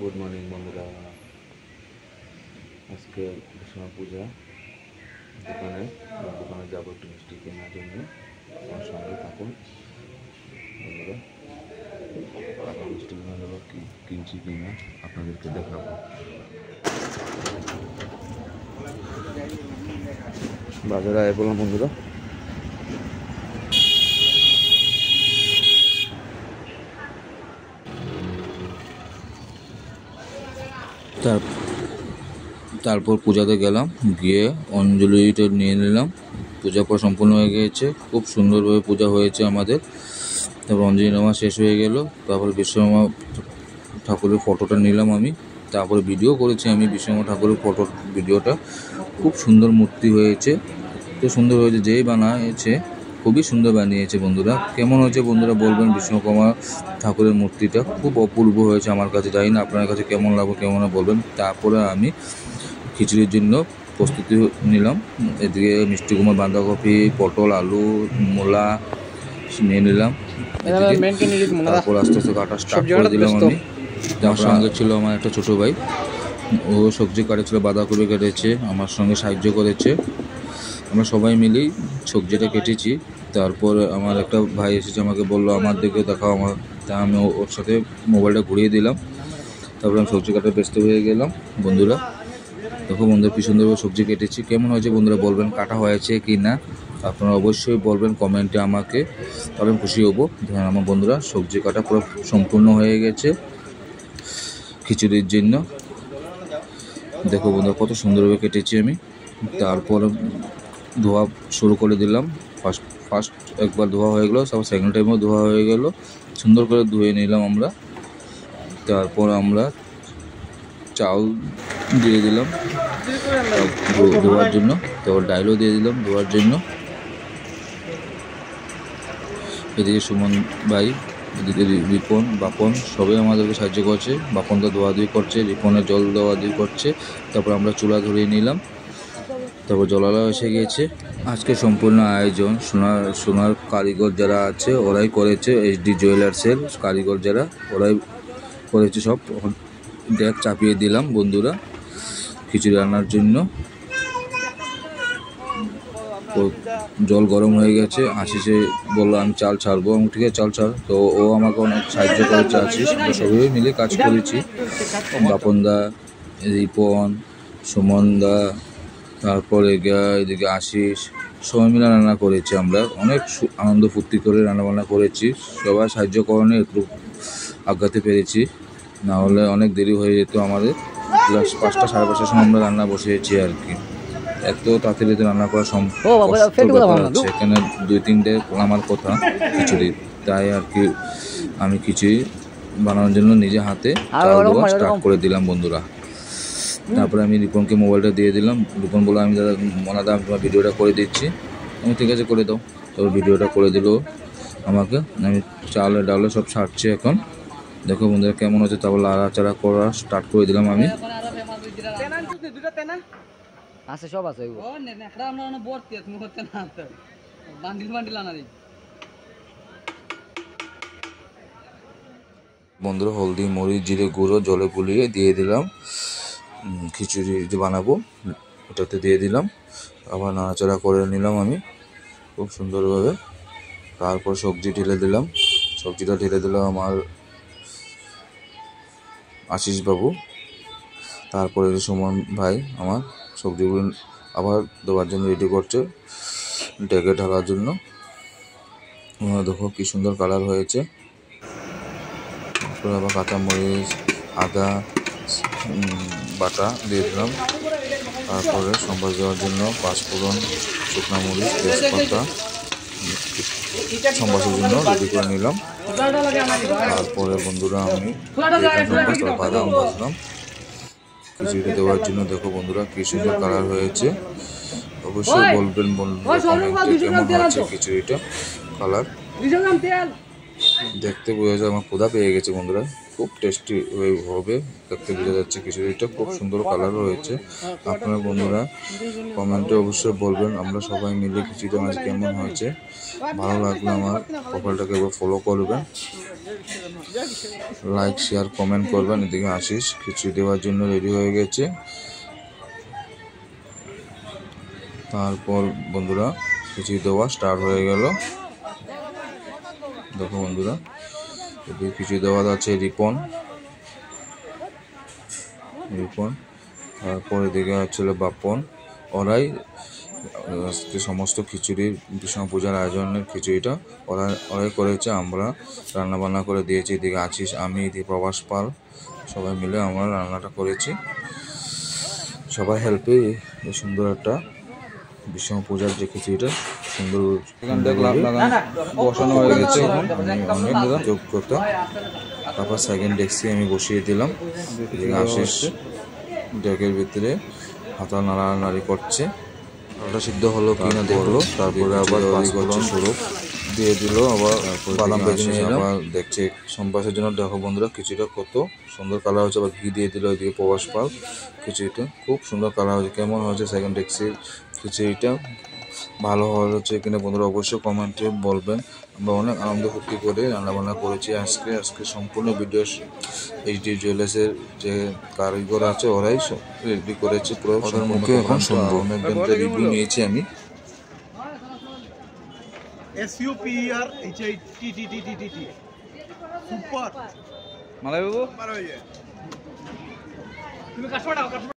Good morning বন্ধুরা। আজকে বিশ্বকর্মা পূজা, দোকানে যাবো একটু মিষ্টি কেনার জন্য। আমার সঙ্গে থাকুন বন্ধুরা। মিষ্টি কিনে দেবো, কি কিনছি কিনা আপনাদেরকে দেখাবো। বাজারে আয় বললাম বন্ধুরা। তারপর পূজাতে গেলাম, গিয়ে অঞ্জলিটা নিয়ে নিলাম। পূজা পর সম্পূর্ণ হয়ে গিয়েছে, খুব সুন্দরভাবে পূজা হয়েছে আমাদের। তারপর অঞ্জলি নেওয়া শেষ হয়ে গেল। তারপর বিশ্বকর্মা ঠাকুরের ফটোটা নিলাম আমি। তারপরে ভিডিও করেছি আমি বিশ্বকর্মা ঠাকুরের ভিডিওটা। খুব সুন্দর মূর্তি হয়েছে, এত সুন্দর হয়েছে, যেই বানিয়েছে খুবই সুন্দর বানিয়েছে বন্ধুরা। কেমন হয়েছে বন্ধুরা বলবেন। বিশ্বকর্মা ঠাকুরের মূর্তিটা খুব অপূর্ব হয়েছে আমার কাছে, জানি না আপনার কাছে কেমন লাগবে, কেমন বলবেন। তারপরে আমি খিচুড়ির জন্য প্রস্তুতি নিলাম। এদিকে মিষ্টি কুমড়ো, বাঁধাকপি, পটল, আলু, মূলা নিয়ে নিলাম। তারপর আস্তে আস্তে কাটা স্টার্ট করে দিলাম আমি। আমার সঙ্গে ছিল আমার একটা ছোটো ভাই, ও সবজি কাটেছিল, বাঁধাকপি কেটেছে, আমার সঙ্গে সাহায্য করেছে। আমরা সবাই মিলেই সবজিটা কেটেছি। তারপর আমার একটা ভাই এসেছে, আমাকে বললো আমার দিকে দেখাও আমার, তা আমি ওর সাথে মোবাইলটা ঘুরিয়ে দিলাম। তারপরে আমি সবজি কাটা ব্যস্ত হয়ে গেলাম বন্ধুরা। দেখো বন্ধুরা কি সুন্দরভাবে সবজি কেটেছি। কেমন হয়েছে বন্ধুরা বলবেন, কাটা হয়েছে কি না আপনারা অবশ্যই বলবেন কমেন্টে আমাকে, তাহলে আমি খুশি হবো। আমার বন্ধুরা সবজি কাটা পুরো সম্পূর্ণ হয়ে গেছে খিচুড়ির জন্য। দেখো বন্ধুরা কত সুন্দরভাবে কেটেছি আমি। তারপর ধোয়া শুরু করে দিলাম। ফার্স্ট একবার ধোয়া হয়ে গেলো, তারপর সেকেন্ড টাইমও ধোয়া হয়ে গেল। সুন্দর করে ধুয়ে নিলাম আমরা। তারপর আমরা চাল দিয়ে দিলাম ধোয়ার জন্য, তারপর ডাইলও দিয়ে দিলাম ধোয়ার জন্য। এদিকে সুমন ভাই, এদিকে রিপন, বাপন সবাই আমাদেরকে সাহায্য করছে। বাপনটা ধোয়াধুয়ি করছে, রিপনের জল ধোয়াধুয়ি করছে। তারপর আমরা চুলা ধরিয়ে নিলাম। তারপর জলালা এসে গিয়েছে। আজকে সম্পূর্ণ আয়োজন সোনার কারিগর যারা আছে ওরাই করেছে, এইচডি জুয়েলার্সের কারিগর যারা, ওরাই করেছে সব। ডেক চাপিয়ে দিলাম বন্ধুরা খিচুড়ি রান্নার জন্য। তো জল গরম হয়ে গেছে, আশিসে বললো আমি চাল ছাড়বো, আমি ঠিক আছে চাল ছাড়। তো ও আমাকে অনেক সাহায্য করেছে আশিস, আমরা সবাই মিলে কাজ করেছি। বাপনদা, রিপন, সুমনদা, তারপরে এদিকে আশিস, সবাই মিলে রান্না করেছি। আমরা অনেক আনন্দ ফুর্তি করে রান্নাবান্না করেছি। সবাই সাহায্য করণে একটু আগাতে পেরেছি, না হলে অনেক দেরি হয়ে যেত আমাদের। প্লাস 5টা সাড়ে 5টার সময় আমরা রান্না বসিয়েছি আর কি। এত তাড়াতাড়ি রান্না করা সম্ভব, এখানে 2-3টে আমার কথা খিচুড়ি, তাই আর কি আমি খিচুড়ি বানানোর জন্য নিজে হাতে চাল দেওয়া স্টার্ট করে দিলাম বন্ধুরা। তারপরে আমি রিপনকে মোবাইলটা দিয়ে দিলাম। রিপন বললো আমি দাদা মনাদা আমি তোমার ভিডিওটা করে দিচ্ছি। আমি ঠিক আছে করে দাও। তারপর ভিডিওটা করে দিল আমাকে। আমি চালে ডালে সব ছাড়ছি এখন। দেখো বন্ধুরা কেমন হচ্ছে। তারপর লাড়াচাড়া করা স্টার্ট করে দিলাম আমি। বন্ধুরা হলদি, মরিচ, জিরে গুঁড়ো জলে গুলিয়ে দিয়ে দিলাম। খিচুড়ি যে বানাবো ওটাতে দিয়ে দিলাম। আবার নাড়াচাড়া করে নিলাম আমি খুব সুন্দরভাবে। তারপর সবজি ঢেলে দিলাম। সবজিটা ঢেলে দিলাম আমার আশিস বাবু। তারপরে সুমন ভাই আমার সবজিগুলো আবার দেওয়ার জন্য রেডি করছে, ডেকে ঢালার জন্য। দেখো কি সুন্দর কালার হয়েছে। তারপরে আবার কাঁচামরিচ, আদা বাটা দিয়ে দিলাম। তারপরে সম্বাস দেওয়ার জন্য পাঁচফোড়ন, শুকনো মরিচ, তেজপাতা সম্বাসের জন্য রেডি করে নিলাম। তারপরে বন্ধুরা আমি বাদাম ভাজলাম খিচুড়ি দেওয়ার জন্য। দেখো বন্ধুরা কি সুন্দর কালার হয়েছে। অবশ্যই বলবেন বন্ধুরা কমেন্টে কেমন হয়েছে খিচুড়িটা কালার। দেখতে বোঝা যায় আমার ক্ষুধা পেয়ে গেছে বন্ধুরা। খুব টেস্টি হবে। দেখতে বোঝা যাচ্ছে খিচুড়িটা খুব সুন্দর কালার রয়েছে। আপনারা বন্ধুরা কমেন্টে অবশ্যই বলবেন আমরা সবাই মিলে খিচুড়িটা আজ কেমন হয়েছে। ভালো লাগলে আমার প্রোফাইলটাকে এবার ফলো করবেন, লাইক শেয়ার কমেন্ট করবেন। এদিকে আশিস খিচুড়ি দেওয়ার জন্য রেডি হয়ে গেছে। তারপর বন্ধুরা খিচুড়ি দেওয়া স্টার্ট হয়ে গেল। দেখো বন্ধুরা এদিকে খিচুড়ি দেওয়া আছে রিপন, তারপর এদিকে হচ্ছিল বাপন। ওরাই আজকে সমস্ত খিচুড়ির বিশ্বকর্মা পূজার আয়োজনের খিচুড়িটা ওরাই করেছে, আমরা রান্না বান্না করে দিয়েছি। এদিকে আছিস, আমি, এদিকে প্রবাস পাল সবাই মিলে আমরা রান্নাটা করেছি। সবাই হেল্পে এই সুন্দর একটা বিশ্বকর্মা পূজার যে খিচুড়িটা সুন্দর বসানো হয়ে গেছে। অনেক যোগ্যতা। তারপর সেকেন্ড ডেক্সি আমি বসিয়ে দিলাম। আশিস ডেকের ভিতরে হাতা নাড়ানাড়ি করছে, ওটা সিদ্ধ হলো কিনা দেখলো। তারপরে আবার তৈরি করছে স্বরূপ দিয়ে দিল, আবার বাদাম ভেজে নিয়ে আবার দেখছে সম্বাসের জন্য। দেখো বন্ধুরা খিচুড়িটা কত সুন্দর কালার হচ্ছে। আবার ঘি দিয়ে দিল ওইদিকে প্রবাস পাল। খিচুড়িটা খুব সুন্দর কালার হয়েছে। কেমন হয়েছে সেকেন্ড ডেক্সির খিচুড়িটা? ভালো হয়েছে কিনা বন্ধুরা অবশ্যই কমেন্টে বলবেন। আমরা অনেক আনন্দ ফুর্তি করে রান্নাবান্না করেছি আজকে সম্পূর্ণ ভিডিও এইচডি জুয়েলার্সের যে কারিগর আছে ওরাই রেডি করেছে পুরো। ওদের মুখে এখন শুনবো, অনেকজনকে রিভিউ নিয়েছি আমি। SUPERHITTTTT সুপার মালাই বাবু তুমি কাজ